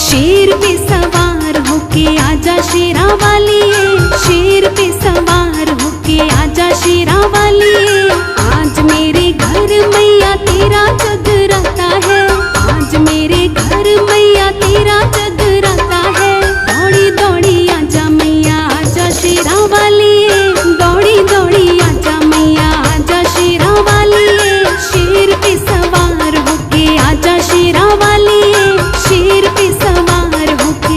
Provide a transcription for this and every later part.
शेर पे सवार होके आजा शेरा वालिए, शेर पे सवार होके आजा शेरा वालिए। आज मेरे घर मैया तेरा जगराता है, आज मेरे घर मैया तेरा जगराता है। दौड़ी दौड़ी आजा मैया आजा शेरा वालिए, दौड़ी दौड़ी आजा मैया आजा शेरा वालिए। शेर पे सवार होके आजा शेरा वालिए, शेर पे सवार होके।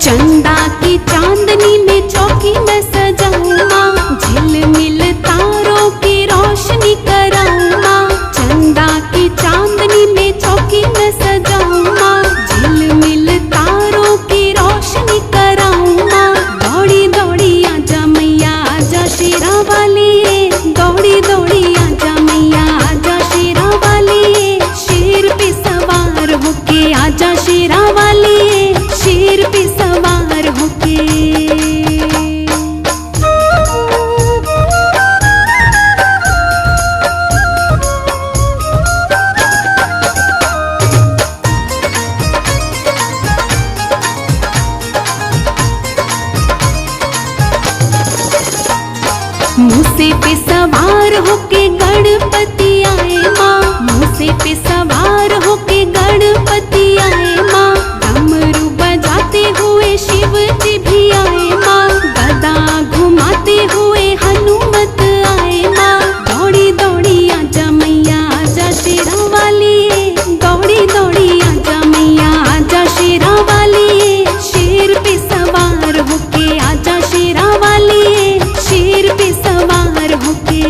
चंदा की चांदनी में चौकी मैं सजाऊं माँ, झिलमिल तारों की रोशनी कराऊं माँ। चंदा की चांदनी में चौकी मैं सजाऊं माँ, झिलमिल तारों की रोशनी कराऊं माँ। दौड़ी दौड़ी आजा मैया आजा शेरा वालिए, दौड़ी दौड़ी आजा मैया आजा शेरा वालिए। शेर पे सवार होके आजा शेरा वालिए, शेर पे सवार होके। मूसे पे सवार होके गणपति आए माँ, मूसे पे सवार होके गणपति आए माँ। डमरू बजाते हुए शिव जी भी आए माँ, गदा घुमाते हुए हनुमत आए माँ। दौड़ी दौड़ी आजा मैया आजा शेरा वालिए, दौड़ी दौड़ी आजा मैया आजा शेरा वालिए। शेर पे सवार होके आजा शेरा वालिए, शेर पे सवार होके।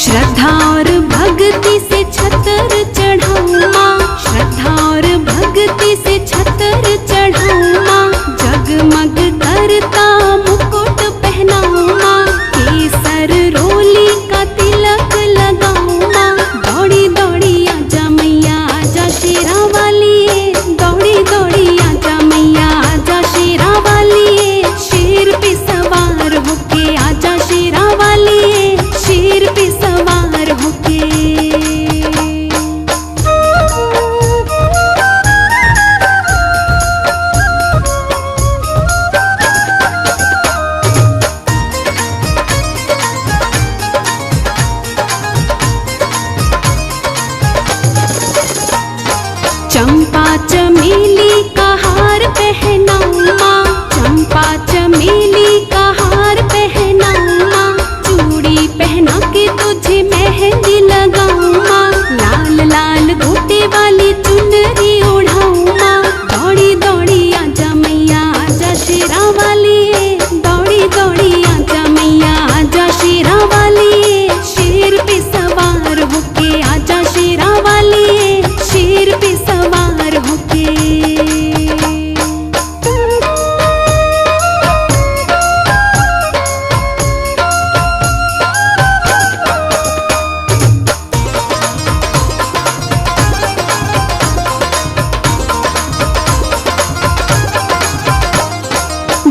श्रद्धा और भक्ति से छतर चढ़ाऊं माँ, श्रद्धा और भक्ति से छतर चढ़ाऊं माँ। जगमग करता मुकुट पहनाऊं माँ, केसर रोली का तिलक लगाऊं माँ। दौड़ी दौड़ी आजा मैया आजा शेरा वालिए, दौड़ी दौड़ी आजा मैया आजा शेरा वालिए। शेर पे सवार होके आजा शेरा वालिए, शेर पे सवार होके। चंपा चमेली का हार पहनाऊं माँ, चंपा चमेली का हार पहनाऊं माँ। चूड़ी पहना के तुझे मेहंदी लगाऊं माँ, लाल लाल गोटे वाली चुनरी ओढ़ाऊं माँ। दौड़ी दौड़ी आजा मैया आजा शेरा वालिए, दौड़ी दौड़ी आजा मैया आजा शेरा वालिए। शेर पे सवार होके आजा शेरा वालिए, शेर पे सवार होके।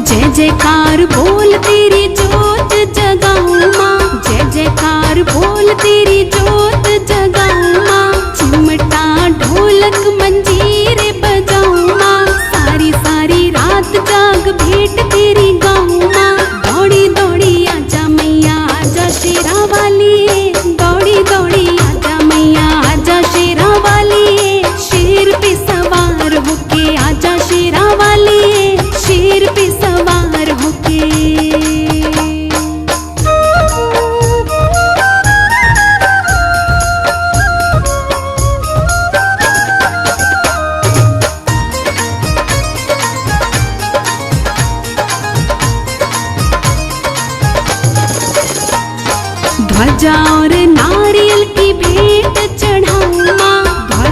जय जयकार बोल तेरी जोत जगाऊं माँ, जय जयकार बोल तेरी जोत जगाऊं माँ। चिमटा ढोलक मंजीर बजाऊं माँ, सारी सारी रात जाग भेंट तेरी गाऊं माँ। दौड़ी दौड़ी आजा मैया आजा शेरा वालिए, दौड़ी दौड़ी आजा मैया आजा शेरा वालिए। शेर पे सवार होके आजा शेरा वालिए, शेर पे सवार होके। ध्वजा और नारियल की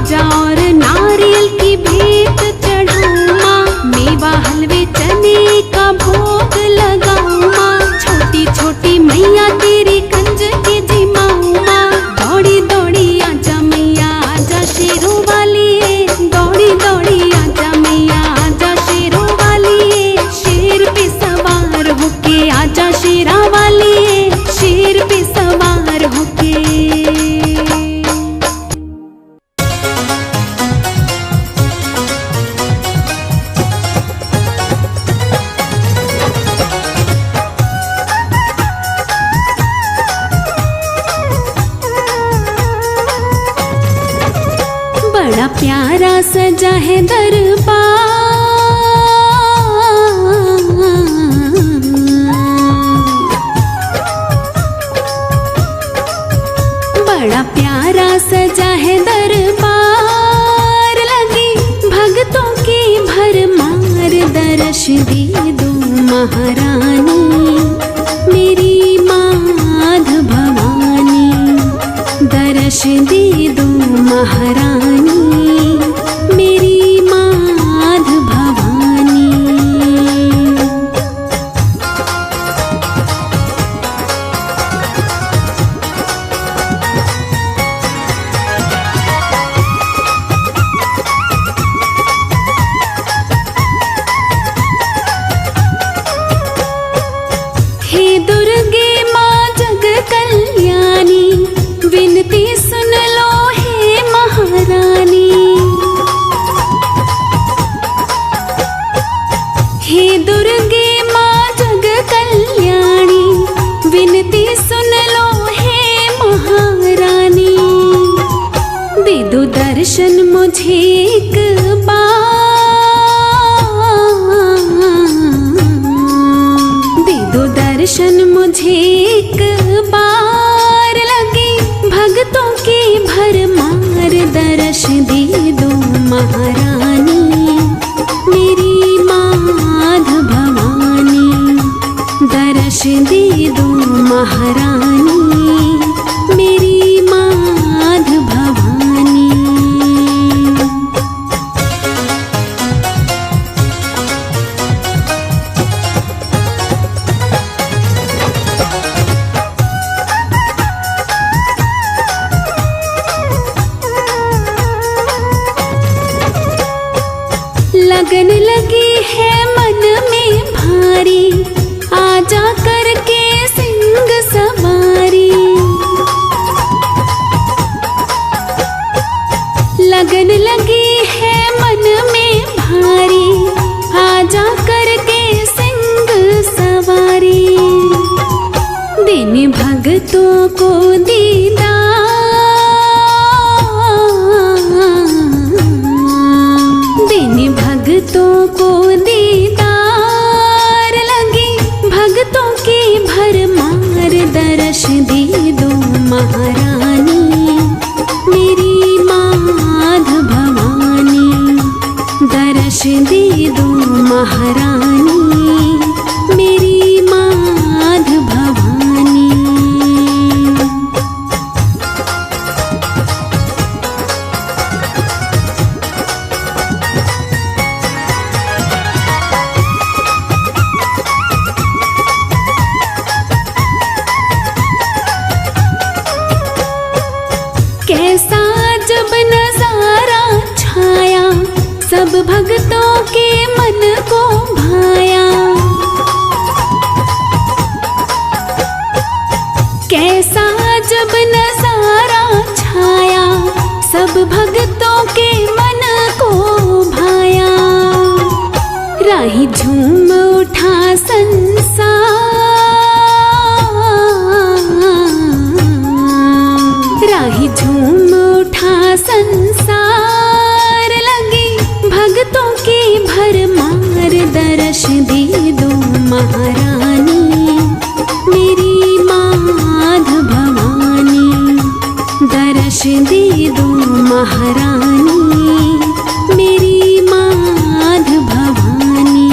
खाजा और नारियल की भेंट चढ़ाऊं माँ, मेवा हलवे चने का भोग लगाऊं माँ, छोटी छोटी मैया तेरी कंज के जिमाऊं माँ। दौड़ी दौड़ी आजा मैया आजा शेरों वाली, दौड़ी दौड़ी आजा मैया आजा शेरों वाली, शेर पे सवार होके आजा शेरा वाली, शेर पे सवार होके। बड़ा प्यारा सजा है दरबार, बड़ा प्यारा सजा है दरबार, लगी भक्तों की भरमार। दर्श दे दो महारानी मेरी माध भवानी, दर्श दे दो महारानी मेरी माध भवानी। हे दुर्गे माँ जग कल्याणी, विनती सुन लो हे महारानी। हे दुर्गे माँ जग कल्याणी, विनती सुन लो हे महारानी। दे दो दर्शन मुझे एक बार, दे दो दर्शन मुझे एक बार, लगी भक्तों की भरमार। दर्श दे दो महारानी मेरी माध भवानी, दर्श दे दो महारानी मेरी माध भवानी। लगन लगी है मन में भारी, आजा करके सिंह सवारी। लगन लगी है मन में भारी, आजा करके सिंह सवारी। दिन भक्तों को दीदार, दिन भक्तों को दीदार, लगी भक्तों की भरमार। दर्श दे दो महारानी मेरी माध भवानी, दर्श दे दो महारानी मेरी माध भवानी। कैसा जब नजारा छाया, सब भक्तों के मन को भाया। कैसा जब नजारा छाया, सब भक्तों के मन को भाया। राही झूम उठा संसार, राही झूम उठा संसार, लगी भक्तों की भरमार। दर्श दे दो महारानी मेरी माध भवानी, दर्श दे दो महारानी मेरी माध भवानी।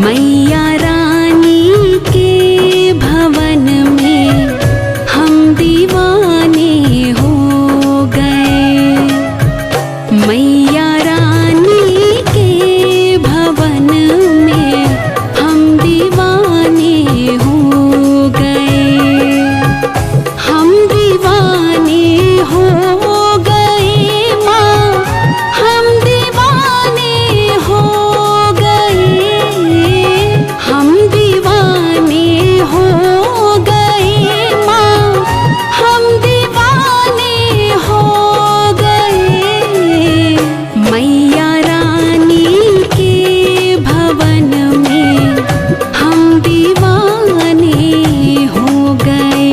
मैया रानी के भवन में हम दीवाने हो गए। मैया रानी के भवन में हम दीवाने हो गए। हम दीवाने हो गए माँ, हम दीवाने हो गए। हम दीवाने हो गए माँ, हम दीवाने हो गए। मैया रानी के भवन में हम दीवाने हो गए।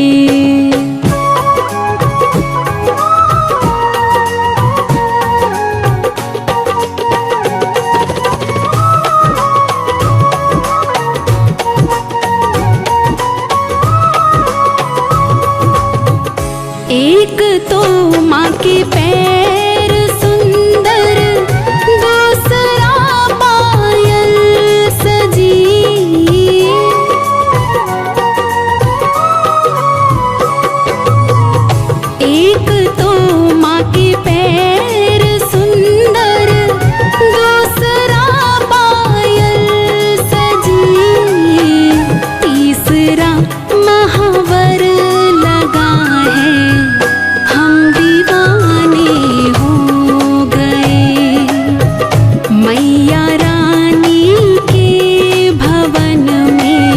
एक तो माँ के पैर सुंदर, दूसरा पायल सजी। एक तो माँ के पैर सुंदर, दूसरा पायल सजी। तीसरा महावर लगा है, हम दीवाने हो गए। मैया रानी के भवन में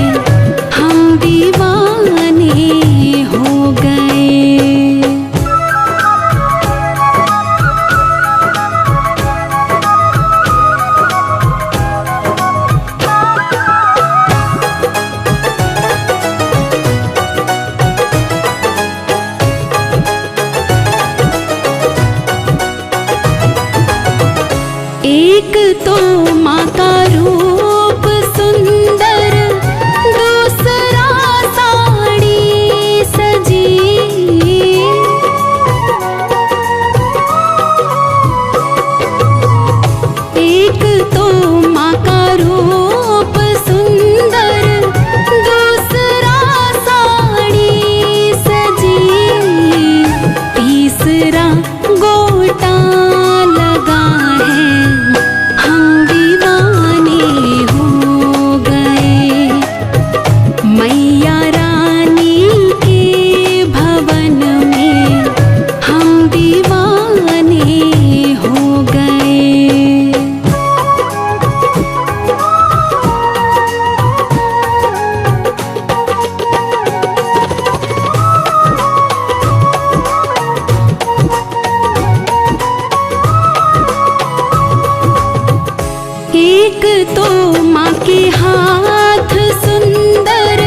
हम दीवाने हो गए। एक तो माँ का रूप सुंदर, दूसरा साड़ी सजी। एक तो माँ का रूप सुंदर, दूसरा साड़ी सजी। तीसरा गोटा लगा है, हम दीवाने हो गए। मैया रानी के भवन में हम दीवाने हो गए। एक तो माँ के हाथ सुंदर,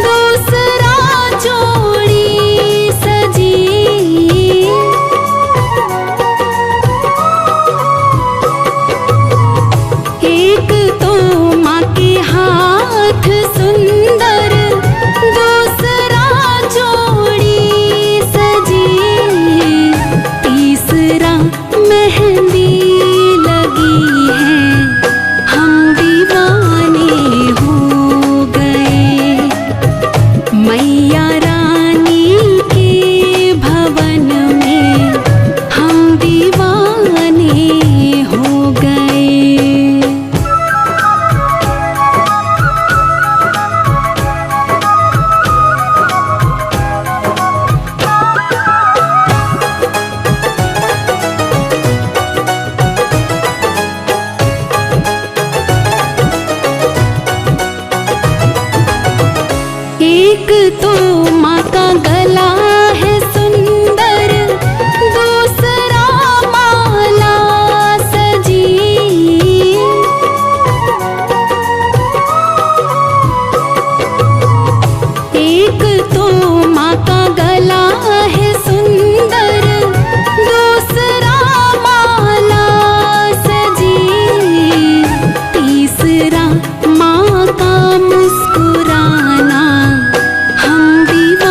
दूसरा जोड़ी सजी। एक तो माँ के हाथ सुंदर, दूसरा जोड़ी सजी। तीसरा मेहंदी लगी है, हम दीवाने हो गए। मैया रानी के भवन में हम दीवाने हो गए। एक तो माँ का गला है सुंदर, दूसरा माला सजी। एक तो माँ का गला है सुंदर, दूसरा माला सजी। तीसरा माँ का मुस्कुराना, हम दीवाने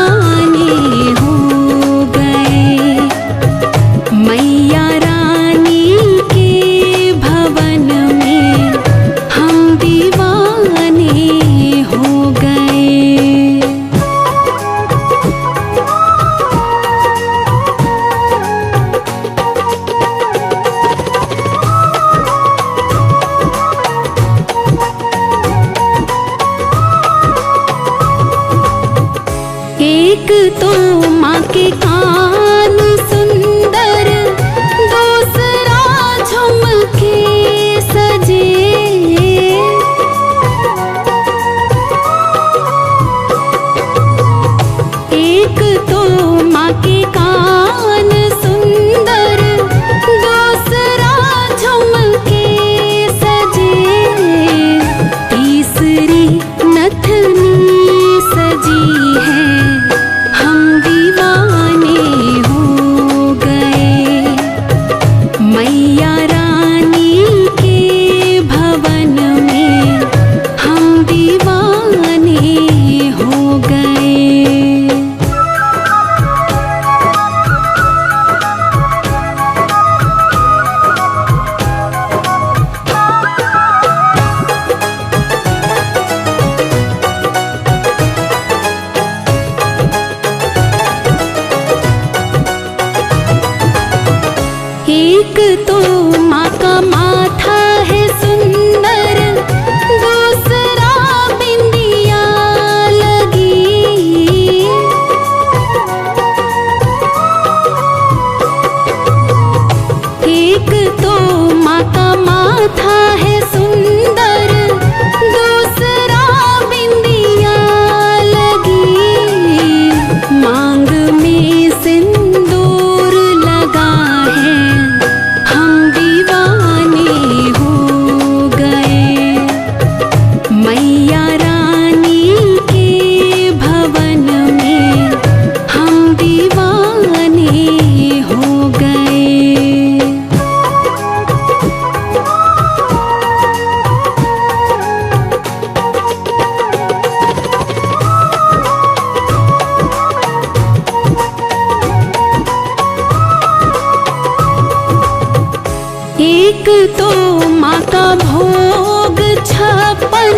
का भोग 56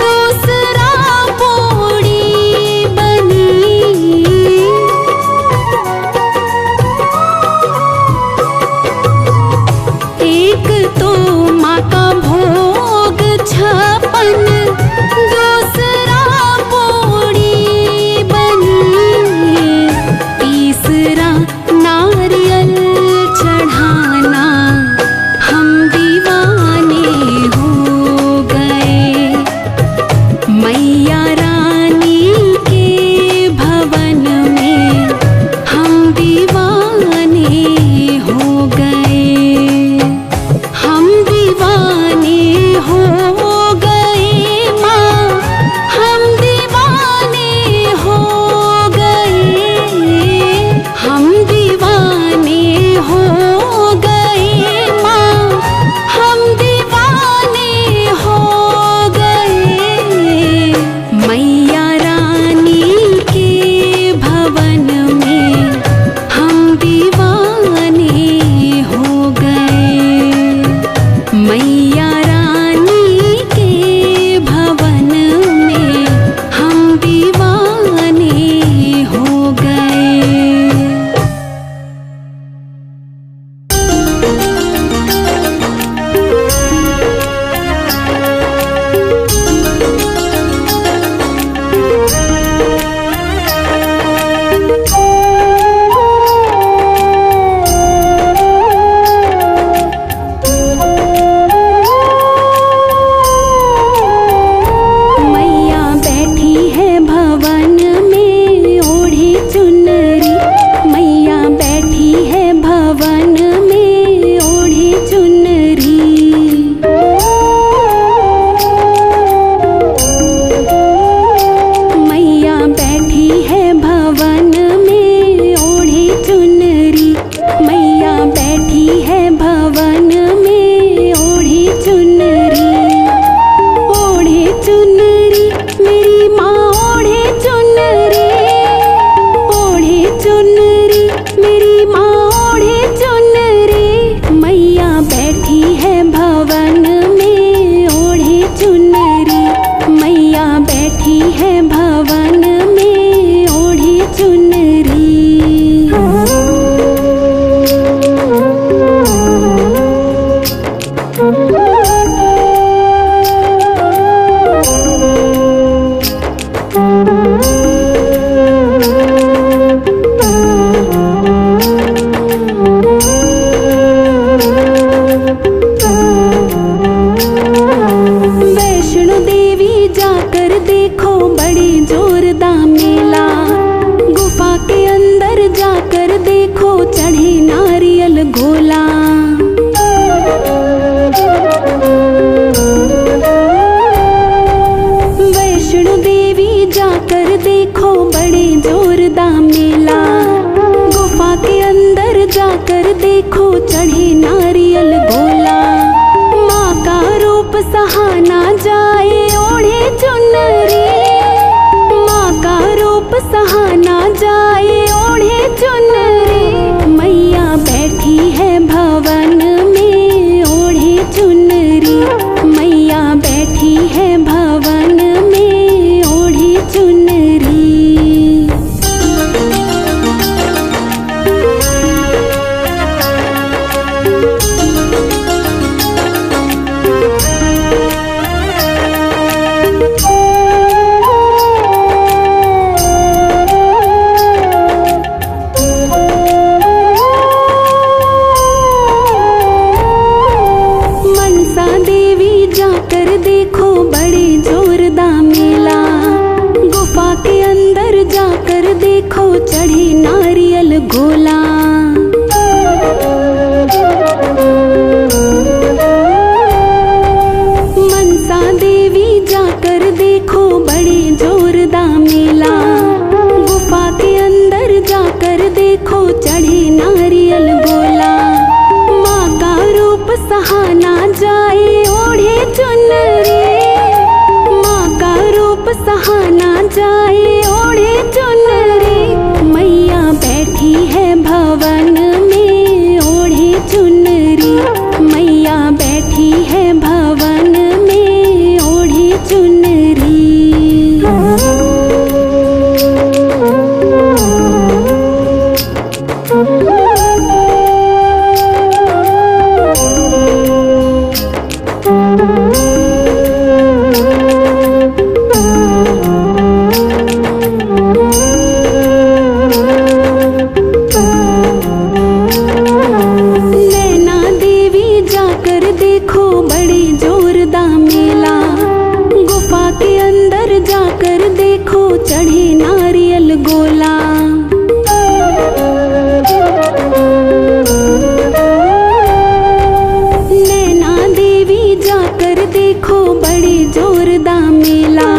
दूसरा पोड़ी बनी। एक तो माँ का भोग 56 दूसरा पोड़ी बनी। तीसरा नारियल चढ़ाना हम दीवाने हो गए। मैया रानी के भवन में हम दीवाने हो गए। हम दीवाने हो गए माँ, हम दीवाने हो गए। हम दीवाने हो गए माँ, हम दीवाने हो गए। मैया रानी के भवन में हम दीवाने हो गए। मैया रानी के भवन में हम दीवाने हो गए। मैया बैठी है भवन में ओढ़ी चुनरी। मैया बैठी है भवन में ओढ़ी चुनरी। मैया बैठी है भवन में ओढ़ी चुनरी। मैया बैठी है भवन में ओढ़ी चुनरी। ओढ़े चुनरी मेरी माँ ओढ़े चुनरी। ओढ़े चुनरी मेरी माँ ओढ़े चुनरी। मैया बैठी है भवन में ओढ़े चुनरी। मैया बैठी है भवन में ओढ़े चुनरी। वैष्णो देवी जाकर देखो बड़ी जोरदार मेला। गुफा के अंदर जाकर देखो चढ़े नारियल गोला। वैष्णो देवी जाकर देखो बड़े जोरदार मेला। गुफा के अंदर जाकर देखो चढ़े नारियल गोला। माँ का रूप सहाना जाए ओढ़े चुनरी। माँ का रूप सहाना जाए ओढ़े चुनरी। मैया बैठी है भवन में ओढ़े चुनरी। मैया बैठी है भवन में ओढ़े चुनरी। मनसा देवी जाकर देखो बड़े जोरदार मेला। गुफा के अंदर जाकर देखो चढ़े नारियल गोला। मनसा देवी जाकर देखो बड़े जोरदार मेला। गुफा के अंदर जाकर देखो चढ़े नारियल गोला। माँ का रूप सहाना जाए ओढ़े चुनरी। माँ का रूप सहाना जाए ओढ़े चुनरी। मैया बैठी है भवन में ओढ़े चुनरी। मैया बैठी है देखो बड़े जोरदार मेला।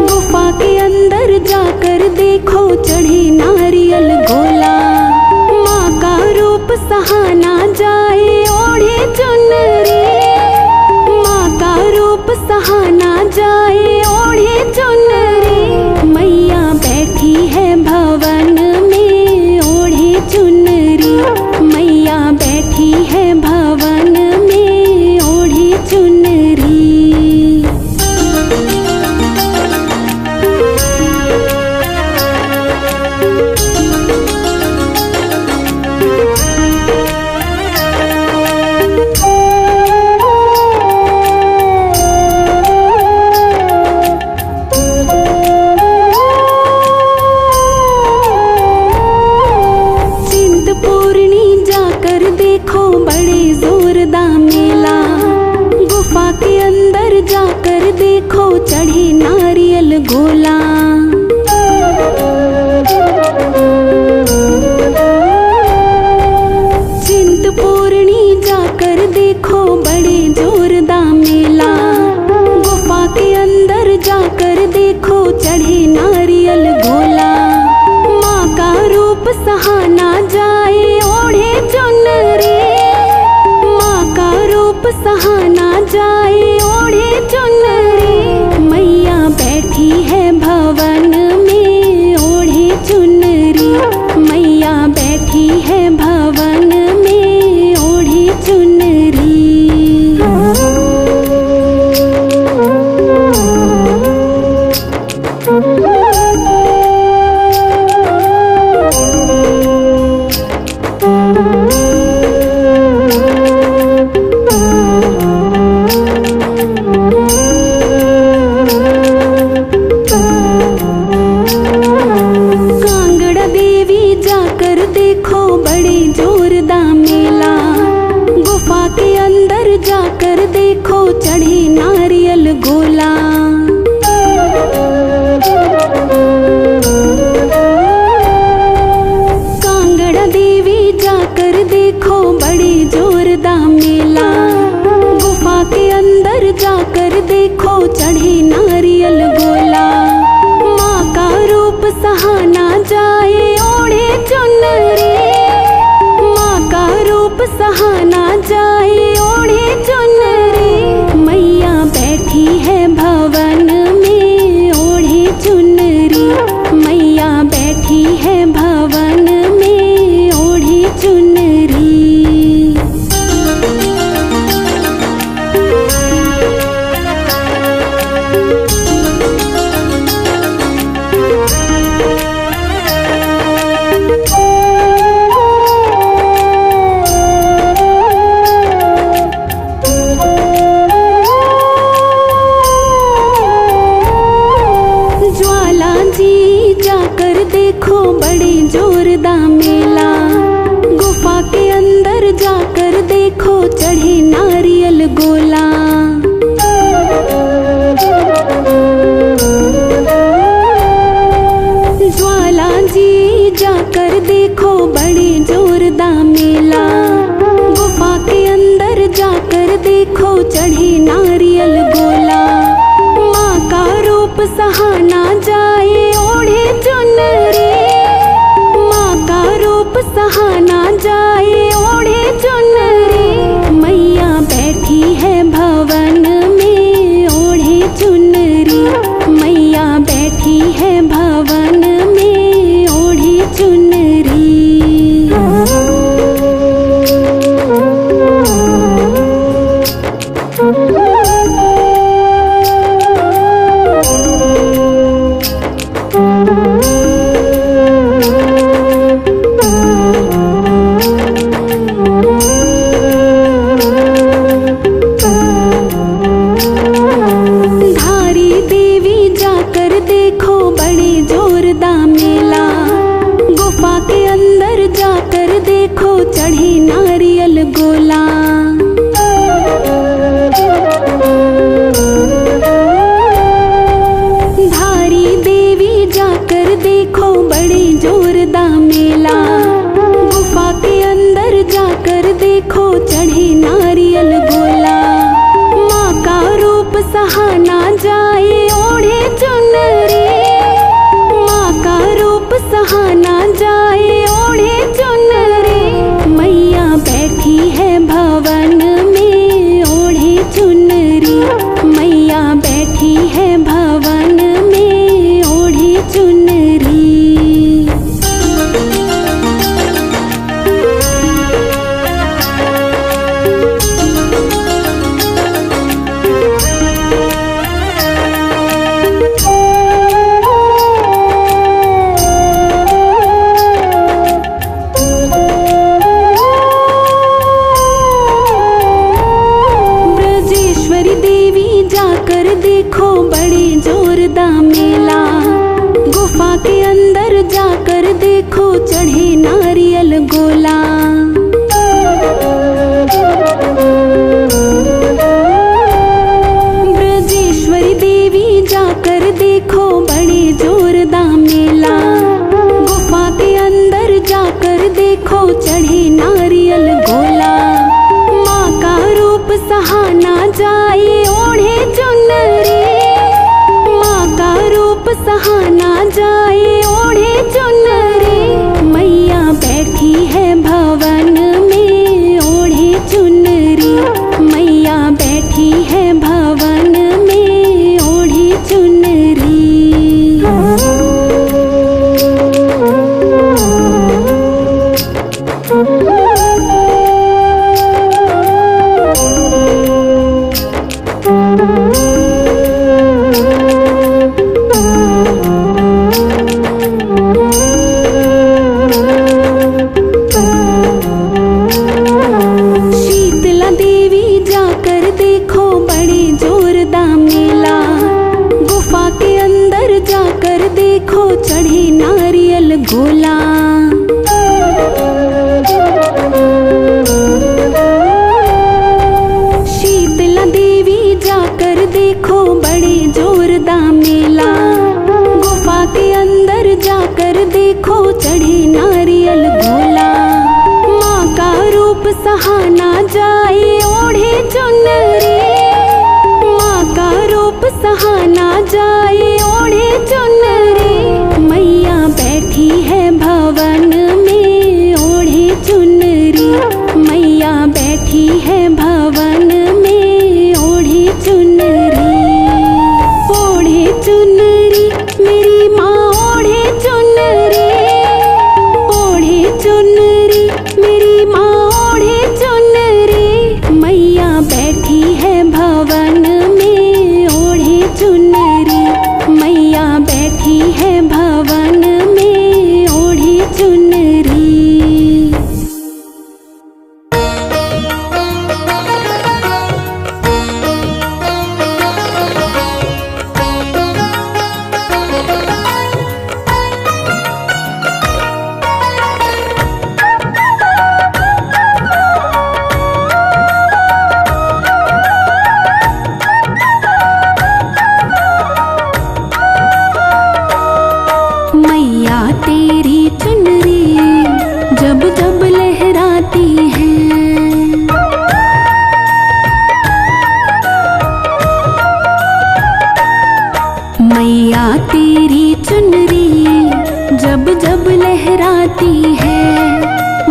गुफा के अंदर जाकर देखो चढ़े नारियल गोला। माँ का रूप सहा ना जाए ओढ़े चुनरी। माँ का रूप सहा ना जाए ओढ़े चुनरी। मैया बैठी है भवन में ओढ़े चुनरी। मैया बैठी है भवन में ओढ़े चुनरी। चिंतपूर्णी जाकर देखो बड़े जोरदार मेला। गुफा के अंदर जाकर देखो चढ़े नारियल गोला। चिंतपूर्णी जाकर देखो बड़े जोरदार मेला। गुफा के अंदर जाकर देखो चढ़े नारियल गोला। माँ का रूप सहा ना जाए ओढ़े चुनरी। माँ का रूप सहा ना जाए ओढ़े चुनरी। मैया बैठी है भवन में ओढ़े चुनरी। मैया बैठी है भवन में ओढ़े चुनरी। कांगड़ा देवी जाकर देखो बड़े जोरदार मेला। गुफा के अंदर जाकर देखो चढ़े नारियल गोला। कांगड़ा देवी जाकर देखो बड़े जोरदार मेला। गुफा के अंदर जाकर देखो चढ़े नारियल गोला। माँ का रूप सहा ना जाए ओढ़े चुनरी। माँ का रूप सहा ना जाए ओढ़े चुनरी। मैया बैठी है भवन में ओढ़े चुनरी। मैया बैठी है भवन में ओढ़े चुनरी। ज्वाला जी जाकर देखो बड़े जोरदार मेला। गुफा के अंदर जाकर देखो चढ़े नारियल गोला। ज्वाला जी जाकर देखो बड़े जोरदार मेला। गुफा के अंदर जाकर देखो चढ़े नारियल गोला। माँ का रूप सहा ना जाए ओढ़े चुनरी। माँ का रूप सहा ना जाए ओढ़े चुनरी। मैया बैठी है भवन में ओढ़े चुनरी। मैया बैठी है भवन में ओढ़े चुनरी। धारी देवी जाकर देखो बड़े जोरदार मेला। गुफा के अंदर जाकर देखो चढ़े नारियल गोला। जाकर देखो बड़े जोरदार मेला। गुफा के अंदर जाकर देखो चढ़े नारियल गोला। ब्रजेश्वरी देवी जाकर देखो बड़े जोरदार मेला। गुफा के अंदर जाकर देखो चढ़े नारियल गोला। माँ का रूप सहा ना जाए ओढ़े चुनरी। माँ का रूप सहा ना जाए ओढ़े चुनरी। मैया बैठी है भवन में ओढ़े चुनरी। मैया बैठी है भवन में ओढ़े चुनरी। शीतला देवी जाकर देखो बड़े जोरदार मेला। गुफा के अंदर जाकर देखो चढ़े नारियल गोला। शीतला देवी जाकर देखो बड़े जोरदार मेला। गुफा के अंदर जाकर देखो चढ़े नारियल गोला। माँ का रूप सहा ना जाए ओढ़े चुनरी। माँ का रूप सहा ना जाए ओढ़े चुनरी। मैया बैठी है भवन में ओढ़े चुनरी। मैया बैठी है भवन में ओढ़े चुनरी। ओढ़े चुनरी मेरी माँ ओढ़े चुनरी। ओढ़े चुनरी मेरी माँ ओढ़े चुनरी। मैया बैठी है भवन में ओढ़े चुनरी। मैया बैठी है भवन में ओढ़े चुनरी। मैया तेरी चुनरी जब जब लहराती है। मैया तेरी चुनरी जब जब लहराती है।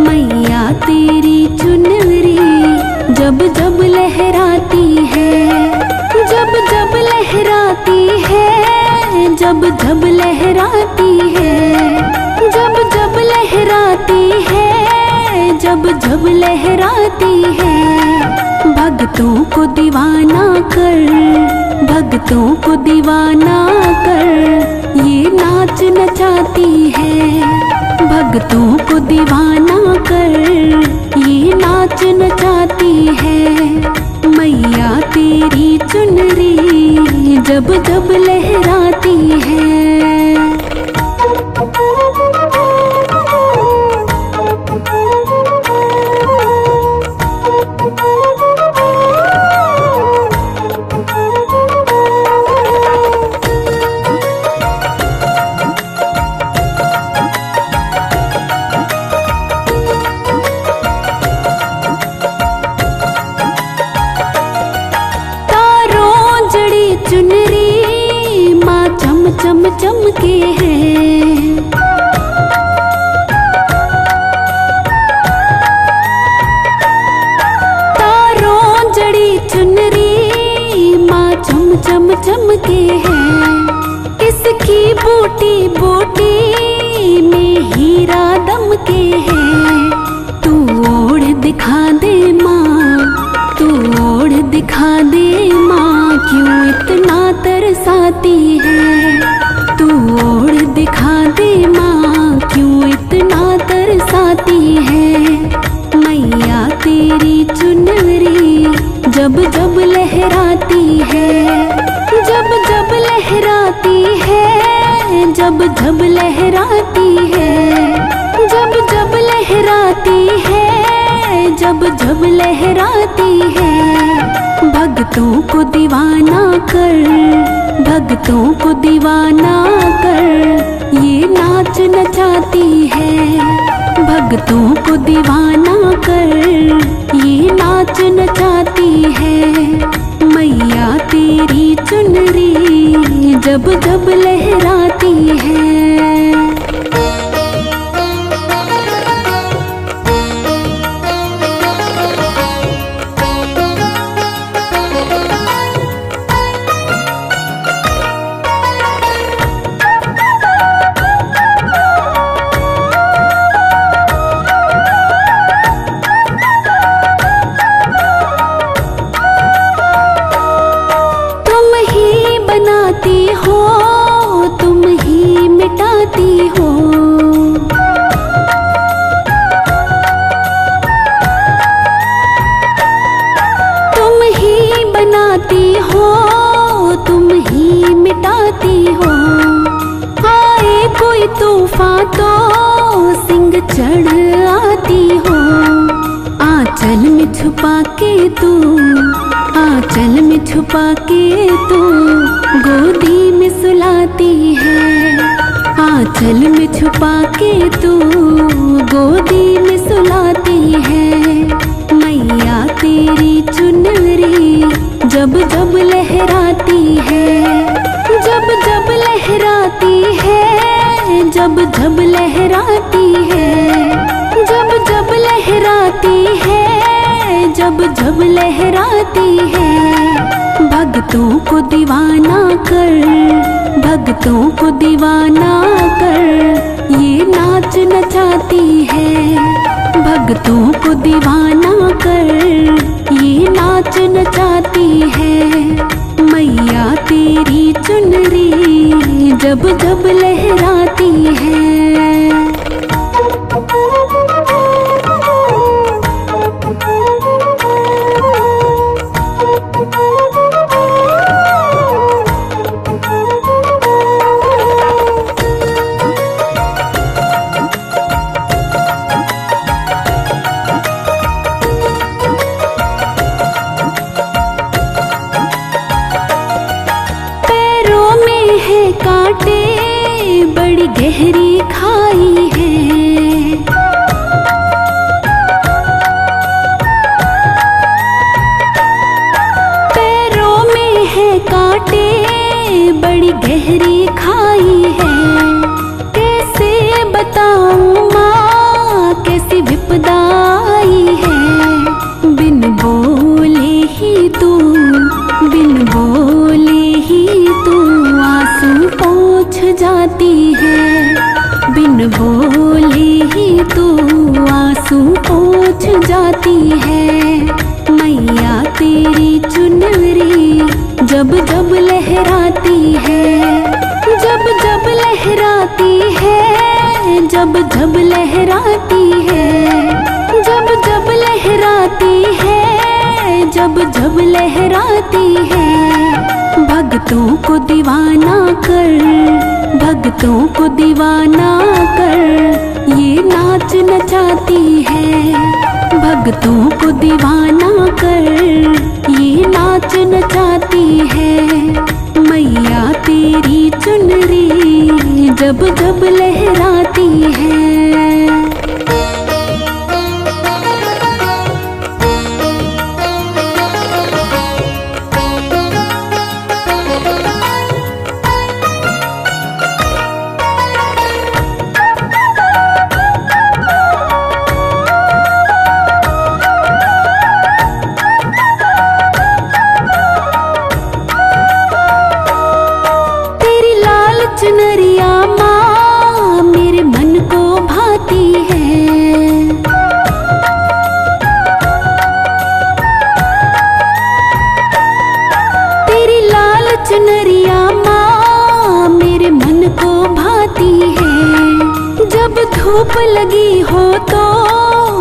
मैया तेरी चुनरी जब जब लहराती है। जब जब लहराती है। जब जब लहराती है। जब जब लहराती है। जब जब लहराती है। भक्तों को दीवाना कर। भक्तों को दीवाना कर ये नाच नचाती है। भक्तों को दीवाना कर ये नाच नचाती है। मैया तेरी चुनरी जब जब लहराती है। चुनरी माँ चम चम चमके हैं। तारों जड़ी चुनरी माँ चम चम चमके हैं। इसकी बूटी बूटी में हीरा दमके हैं। तू ओढ़ दिखा दे माँ। तू ओढ़ दिखा दे माँ क्यों इतना तरसाती है। तू ओढ़ दिखा दे माँ क्यों इतना तरसाती है। मैया तेरी चुनरी जब जब लहराती है। जब जब लहराती है, जब जब लहराती है, जब जब लहराती है। भक्तों को दीवाना कर, भक्तों को दीवाना कर, ये नाच नचाती है। भक्तों को दीवाना कर, ये नाच नचाती है। मैया तेरी चुनरी जब जब लहराती है। तुम ही मिटाती हो, तुम ही बनाती हो, तुम ही मिटाती हो। आए कोई तूफान तो सिंह चढ़ आती हो। आंचल में छुपा के तू, आंचल में छुपा के तू गोदी में सुलाती है। आंचल में छुपा के तू गोदी में सुलाती है। मैया तेरी चुनरी जब जब लहराती है, जब जब लहराती है, जब जब लहराती है, जब जब लहराती है, जब जब लहराती है। भक्तों को दीवाना कर, भक्तों को दीवाना कर, ये नाच नचाती है। भक्तों को दीवाना कर, ये नाच नचाती है। मैया तेरी चुनरी जब जब लहराती है। कांटे बड़ी गहरी खाई है, पैरों में है कांटे बड़ी गहरी खाई है। कैसे बताऊं माँ कैसी विपदा आई है। बिन बोले ही तू, बिन बोले ही तू आंसू पोंछ जाती है। बिन बोले ही तू आंसू पोंछ जाती है। मैया तेरी चुनरी जब जब लहराती है, जब जब लहराती है, जब जब लहराती है, जब जब लहराती है, जब जब लहराती है। भक्तों को दीवाना कर, भक्तों को दीवाना कर, ये नाच नचाती है। भक्तों को दीवाना कर, ये नाच नचाती है। मैया तेरी चुनरी जब जब लहराती है। चुनरिया माँ मेरे मन को भाती है। तेरी लाल चुनरिया माँ मेरे मन को भाती है। जब धूप लगी हो तो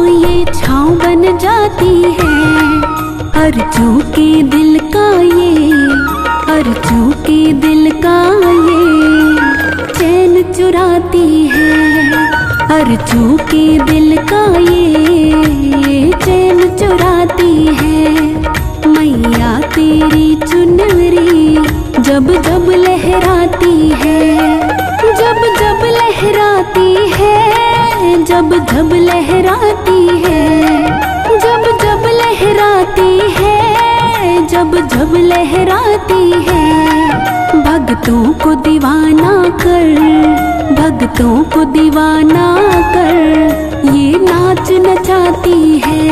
ये छाँव बन जाती है। अर्जू के दिल का ये, अर्जू के दिल का ये चैन चुराती है, अर्जू के दिल का ये चैन चुराती है। मैया तेरी चुनरी जब जब लहराती है, जब जब लहराती है, जब जब लहराती है, जब जब लहराती है, जब जब लहराती है। भक्तों को दीवाना कर, भक्तों को दीवाना कर, ये नाच नचाती है।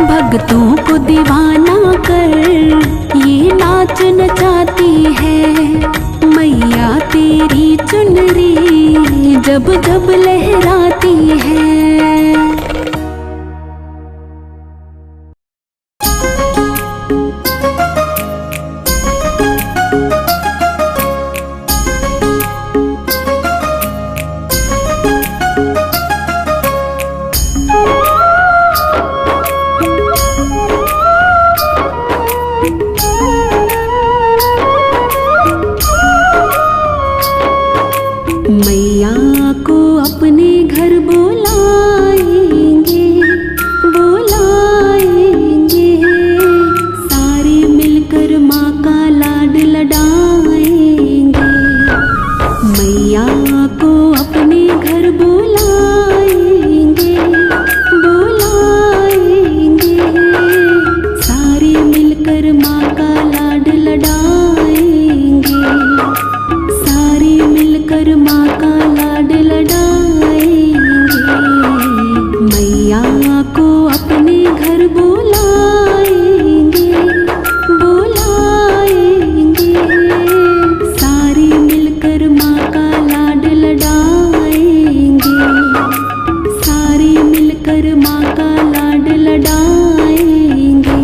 भक्तों को दीवाना कर, ये नाच नचाती है। मैया तेरी चुनरी जब जब लहराती है। मैया को अपने घर बुलाएंगे, बुलाएंगे, सारे मिलकर माँ का लाड लडाएंगे। मैया को अपने घर बुलाएंगे, बुलाएंगे, सारे मिलकर माँ का लाड लडाएंगे, सारे मिलकर माँ का लाड लडाएंगे। मैया को अपने घर बुलाएंगे, बुलाएंगे, सारे मिलकर माँ का लाड लडाएंगे, सारे मिलकर माँ का लाड लडाएंगे।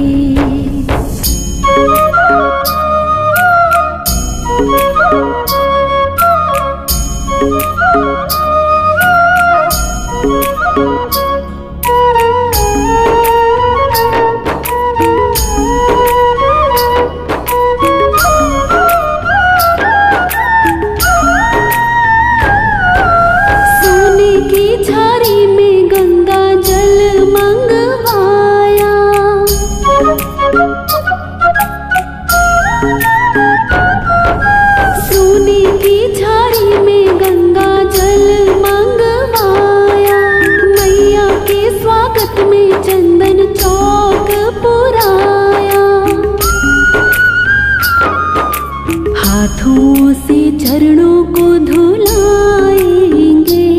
सोने की झारी में गंगा जल मंगवाया, सोने की झारी में गंगा जल मंगवाया। मैया के स्वागत में चंदन चौक पुराया, हाथों से चरणों को धुलाएंगे,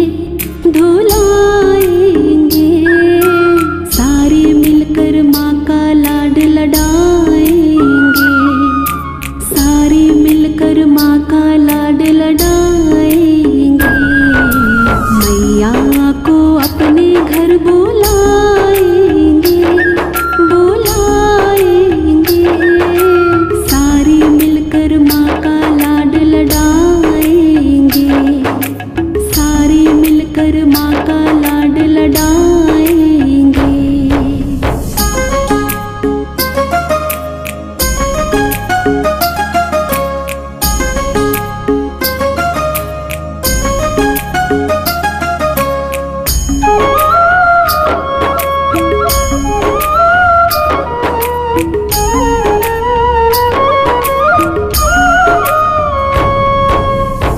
धुलाएंगे, सारे मिलकर माँ का लाड लडाएंगे, सारे मिलकर माँ का लाड लडाएंगे। मैया को अपने घर बुलाएंगे, बुलाएंगे, सारे मिलकर माँ का लाड लडाएंगे, सारे मिलकर माँ का लाड लडाएंगे।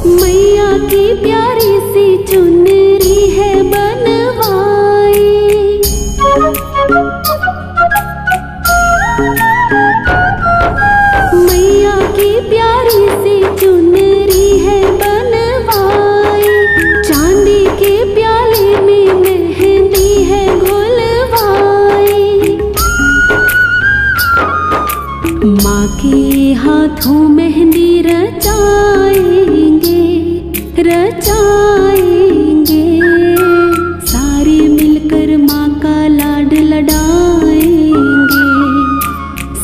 मैया की प्यारी सी चुनरी है बनवाई, मैया की प्यारी सी चुनरी है बनवाई। चांदी के प्याले में मेहंदी है घुलवाई, माँ के हाथों मेहंदी रचाएंगे, रचाएंगे, सारे मिलकर माँ का लाड लडाएंगे,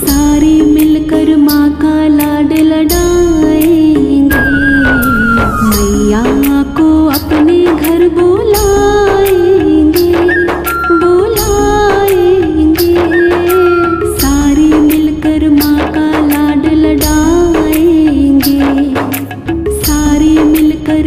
सारे मिलकर माँ का लाड लडाएंगे। मैया को अपने घर बुलाएंगे, बुलाएंगे, सारे मिलकर माँ का लाड लडाएंगे, सारे मिलकर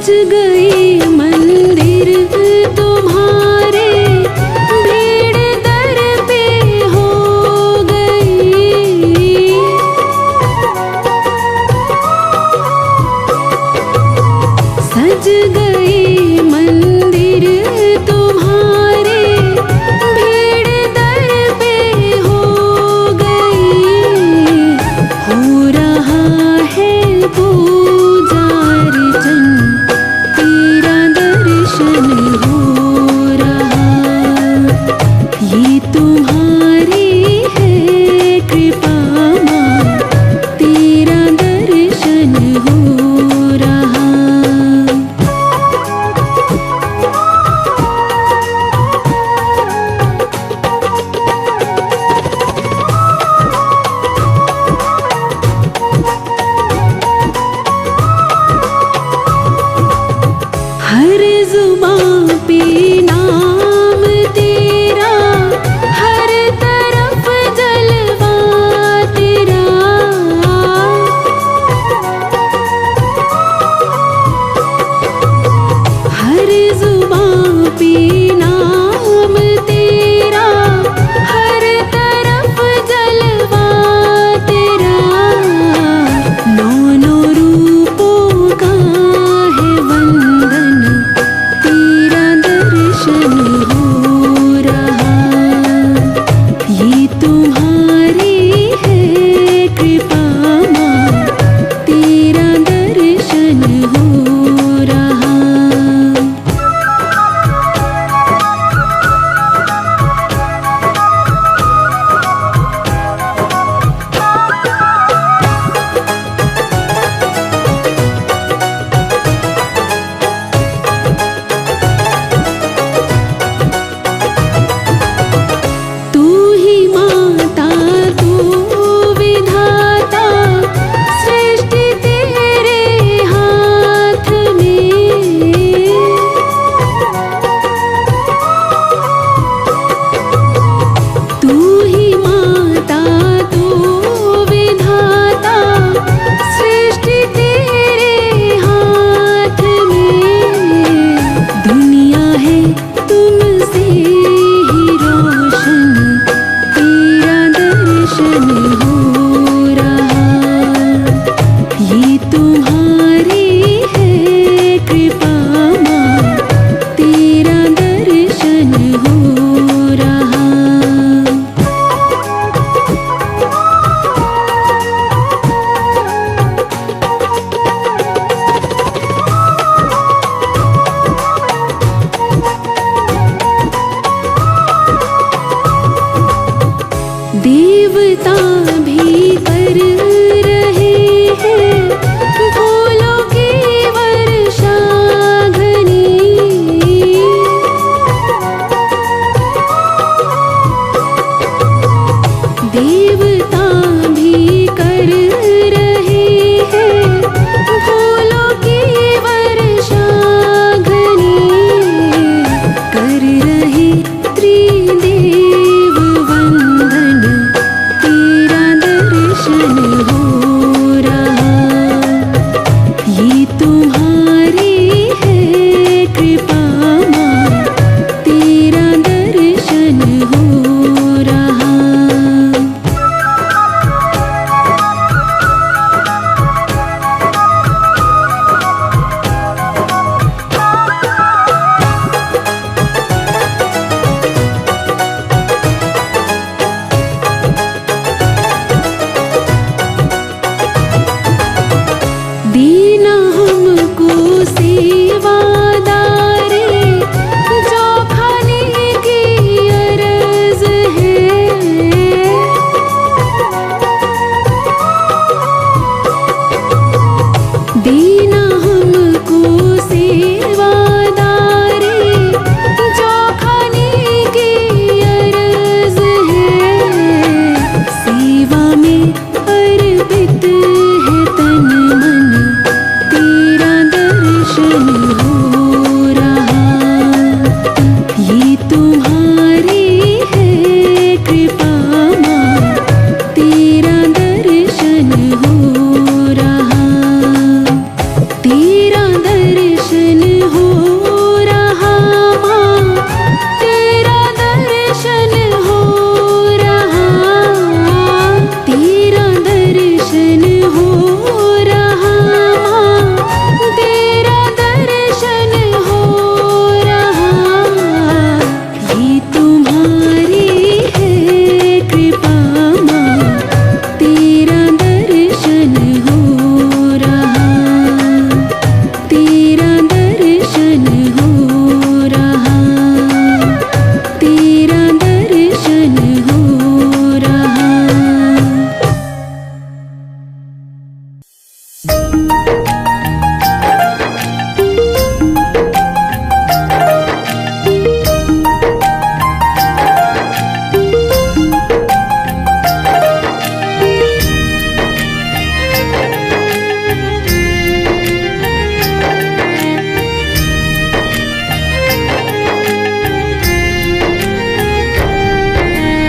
सज गए मंदिर तुम्हारे, भीड़ दर पे हो गई। सज गए मंदिर तुम्हारे, भीड़ दर पे हो गई। हो रहा है पूजा अर्चन, तेरा दर्शन हो रहा। ये तुम्हारी है कृपा माँ, तेरा दर्शन हो रहा।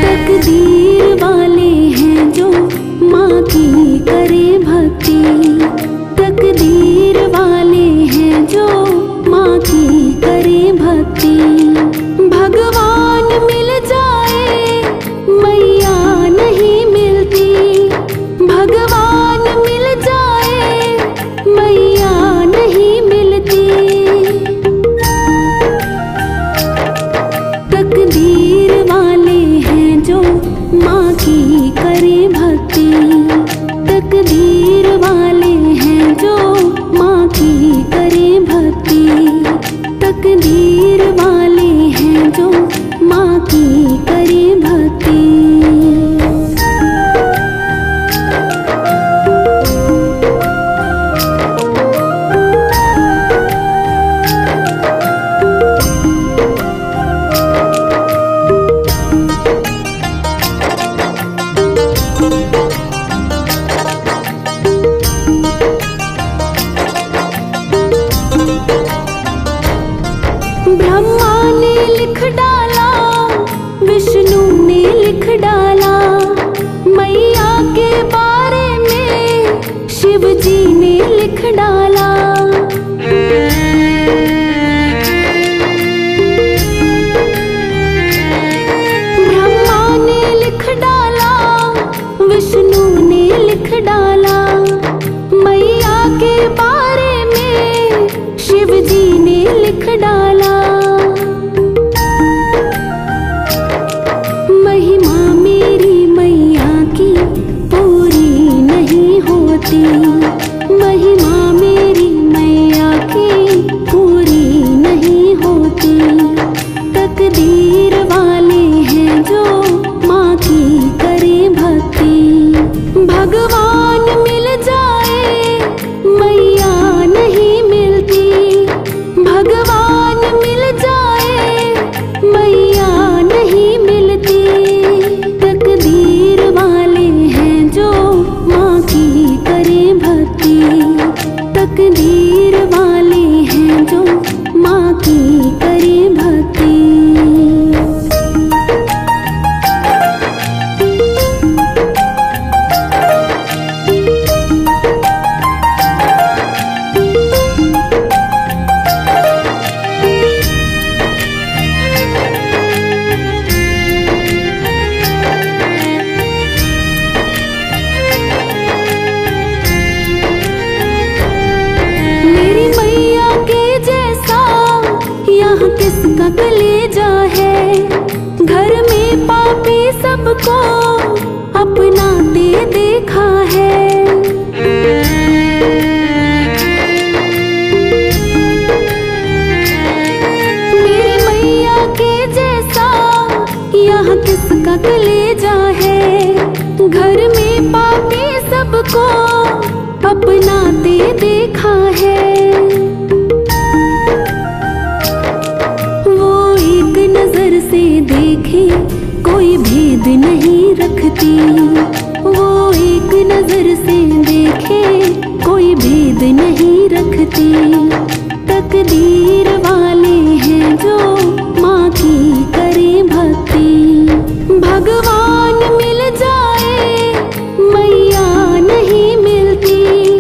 तकदीर वाले हैं जो माँ की करे भक्ति, तकदीर वाले हैं जो माँ की करे भक्ति। भगवान मिल जाए मैया नहीं मिलती, भगवान मिल जाए मैया नहीं मिलती। तकदीर वाले हैं जो माँ की करे भक्ति, तकदीर वाले हैं जो माँ की करे भक्ति, तकदीर वाले हैं जो माँ की करे भक्ति। ब्रह्मा ने लिख डाला, विष्णु ने लिख डाला, मैया के बारे में शिव जी ने लिख डाला। ब्रह्मा ने लिख डाला, विष्णु ने लिख डाला, मैया के बारे में शिव जी ने लिख डाला। महिमा मेरी मैया की पूरी नहीं होती, महिमा मेरी मैया की पूरी नहीं होती। तकदीर वाले हैं जो माँ की करे भक्ति, भगवान मिल जाए मैया नहीं मिलती, भगवान मिल जाए मैया नहीं मिलती। तकदीर वाले हैं जो माँ की करे भक्ति, तकदीर वाले हैं जो माँ की करे भक्ति। मेरी मैया के जैसा यहाँ किसका कलेजा है, घर में पापी सबको अपनाते देखा है। मेरी मैया के जैसा यहाँ किसका कलेजा है, घर में पापी सबको अपनाते देखा है। वो एक नजर से देखे कोई भेद नहीं रखती, वो एक नजर से देखे कोई भेद नहीं रखती। तकदीर वाले हैं जो माँ की करे भक्ति, भगवान मिल जाए मैया नहीं मिलती,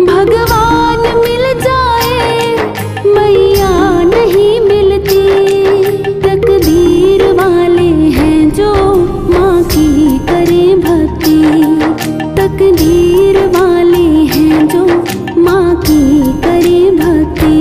भगवान मिल जाए मैया नहीं मिलती। तकदीर वाले हैं जो माँ की करे भक्ति, तकदीर वाले हैं जो माँ की करे भक्ति।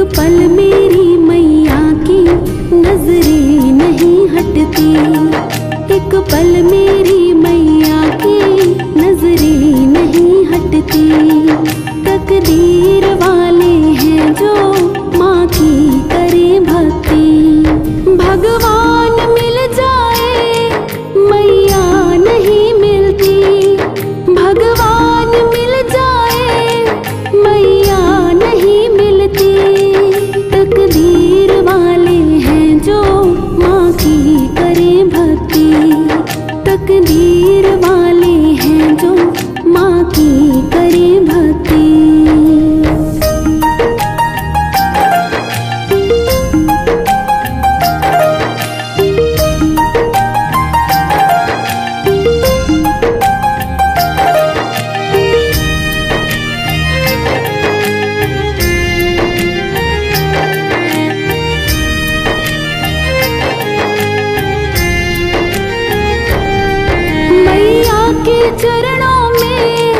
पल मेरी मैया की नजरें नहीं हटती, एक पल मेरी मैया की नजरें नहीं हटती। तकदीर वाले हैं जो माँ की करें भक्ति, भगवान मिल जाए मैया नहीं मिलती, भगवान मिल जाए मैया नहीं मिलती। तकदीर वाले हैं जो माँ की करें भक्ति, तकदीर वाले हैं जो माँ की करें भक्ति। चरणों में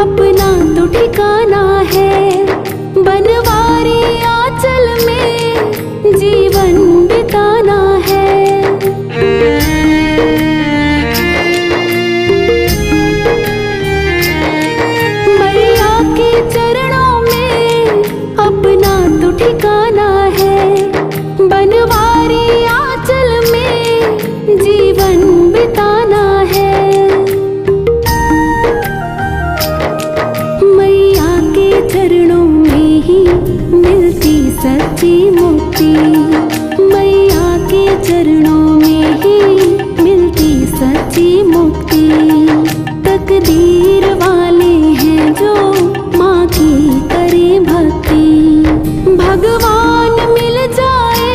अपना तो ठिकाना है, बनवारी आंचल में जीवन बिताना है। मैया के चरणों में अपना तो ठिकाना है, बनवारी आंचल में जीवन बिताना है। चरणों में ही मिलती सच्ची मुक्ति, मैया के चरणों में ही मिलती सच्ची मुक्ति। तकदीर वाले हैं जो माँ की करें भक्ति, भगवान मिल जाए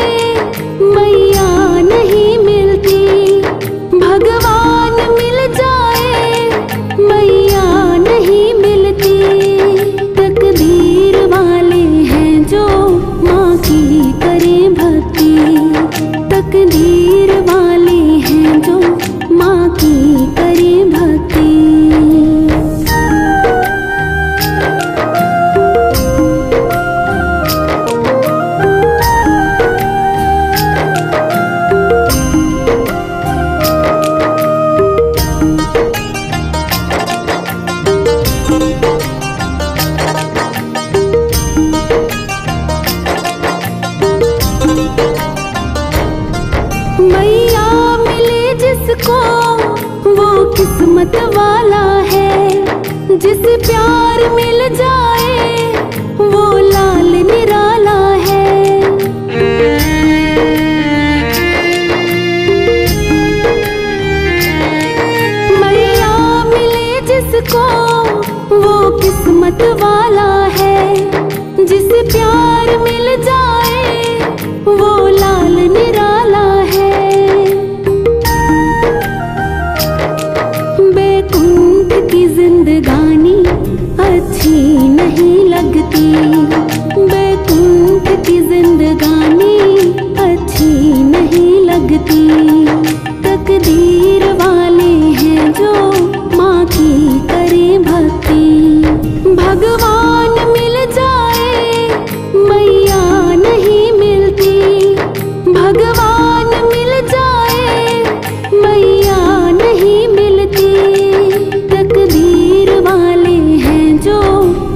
मैया नहीं मिलती, भगवान मिल जाए मैया नहीं मिलती। तकदीर वाले हैं जो माँ की करें भक्ति, तकदीर वाले हैं जो माँ की करें भक्ति। मैया मिले जिसको वो किस्मत वाला है, जिसे प्यार मिल जाए वो लाल निराला है। मैया मिले जिसको वो किस्मत वाला है, जिसे प्यार मिल जाए वो लाल निराला है। बैकुंठ की जिंदगानी अच्छी नहीं लगती, बैकुंठ की जिंदगानी अच्छी नहीं लगती। तकदीर वाले हैं जो माँ की करें भक्ति, भगवान मिल जाए मैया नहीं मिलती, भगवान मिल जाए मैया नहीं मिलती। तकदीर वाले हैं जो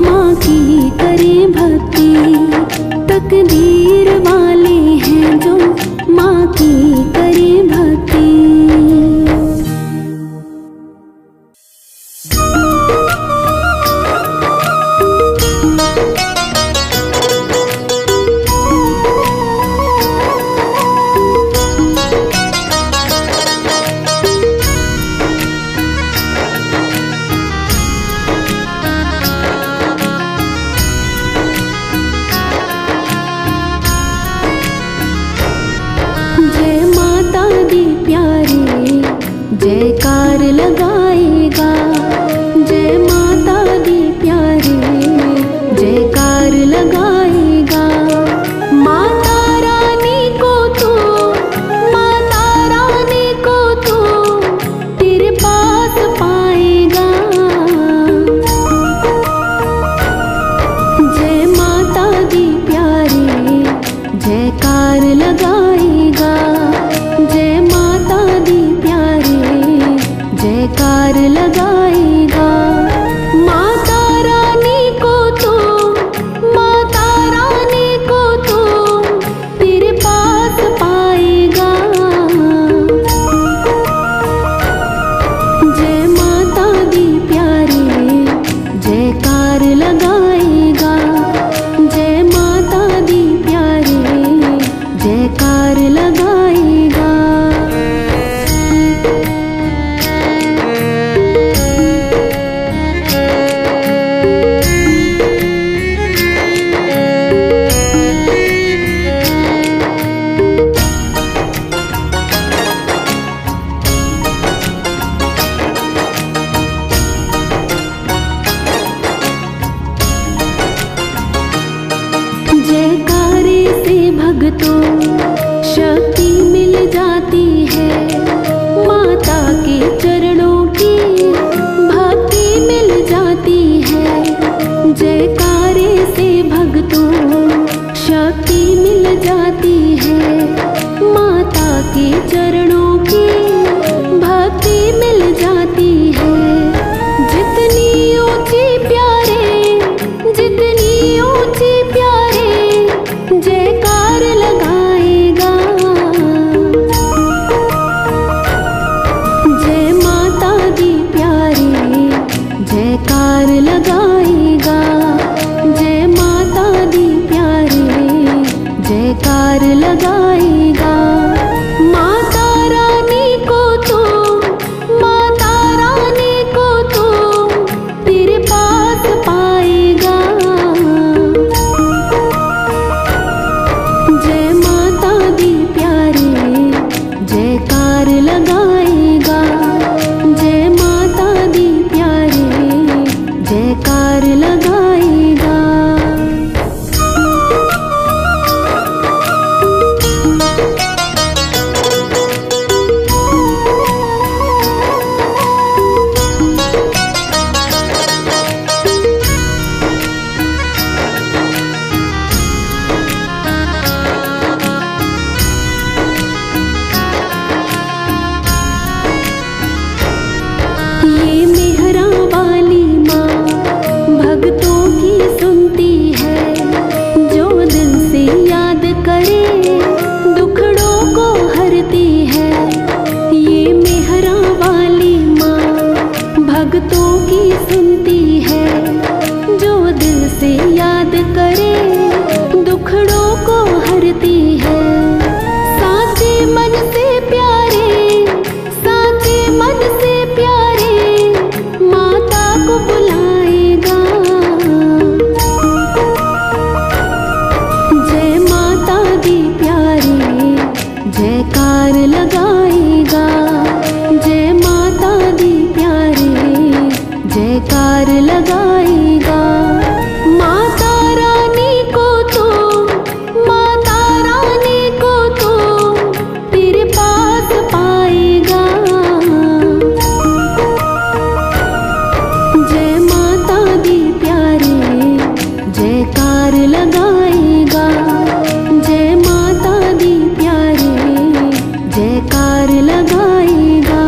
माँ की करें भक्ति, तकदीर वाले हैं जो माँ की करें भक्ति। जयकार लगाएगा, जय माता दी प्यारे जयकार लगाएगा। माता रानी को तू, माता रानी को तू तेरे पास पाएगा। जय माता दी प्यारे जयकार लगाएगा। जय माता दी प्यारे जयकार लगाएगा। माता रानी को तो माता रानी को तो तेरे पास पाएगा। जय माता दी प्यारे जयकार लगाएगा। जय माता दी प्यारे जयकार लगाएगा। जयकारे से भक्तों शक्ति मिल जाती है। माता के चरणों की भक्ति मिल जाती है। जयकारे से भक्तों शक्ति मिल जाती है। माता के चरणों की भक्ति मिल जाती है। जितनी ऊंची प्यारे जितनी ऊंची प्यारे जयकार लगाएगा। जय माता दी प्यारे जयकार लगाएगा। जय माता दी प्यारे जयकार लगाएगा। माता रानी को तो माता रानी को तो तेरे पास पाएगा। जय माता दी प्यारे जयकार लगाएगा। जय माता दी प्यारे जयकार लगाएगा। ये मेहरा वाली माँ भक्तों की सुनती है। जो दिल से याद करे दुखड़ों को हरती है। ये मेहरा वाली माँ भक्तों की सुनती है। जो दिल से याद करे दुखड़ों को हरती है। साचे मन से प्यारे साचे मन से प्यारे माता को बुलाएगा। जय माता दी प्यारे जयकार लगाएगा। जय माता दी प्यारे जयकार लगाएगा। माता रानी को तो माता रानी को तो तेरे पास पाएगा। जय माता दी प्यारे जयकार लगाएगा। जय माता दी प्यारे जयकार लगाएगा।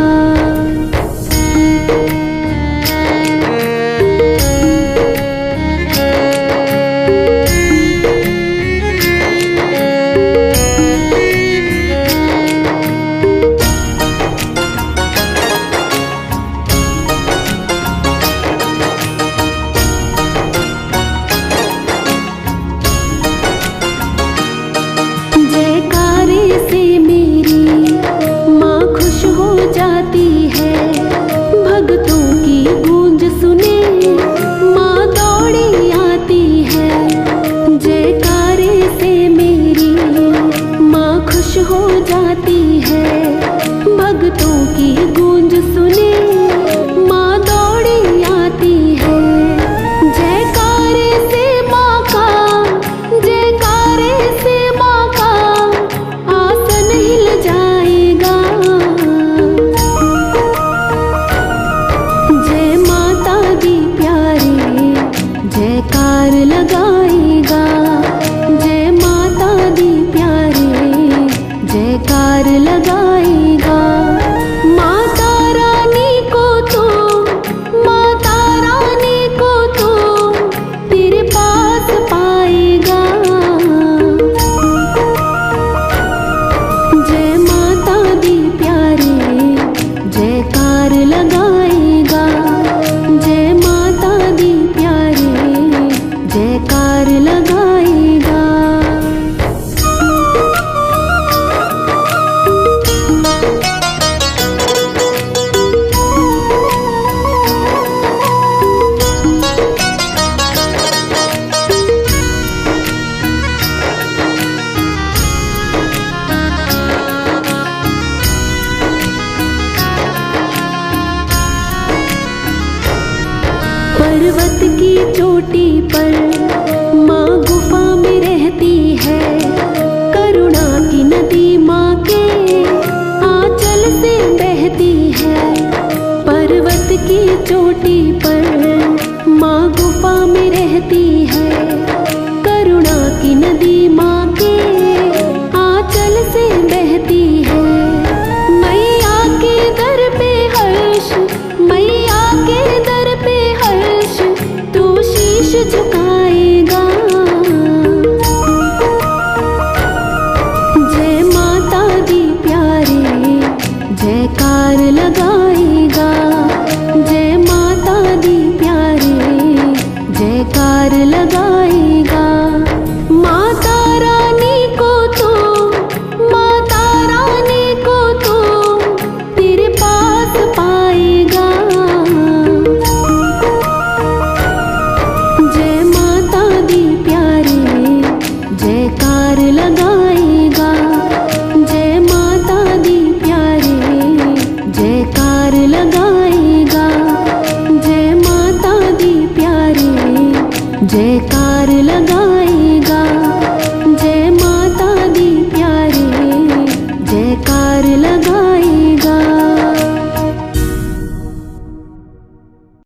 जयकारे से मेरी माँ खुश हो जाती है। भक्तों की गूंज सुने माँ दौड़ी आती है। जयकारे से मेरी माँ खुश हो जाती है। भक्तों की गूंज सुने माँ दौड़ी आती है। जयकारे से माँ का जयकारे से माँ का आसन हिल जाएगा। जय माता दी प्यारे जयकार लगाएगा। जय माता दी लगाएगा। पर्वत की चोटी पर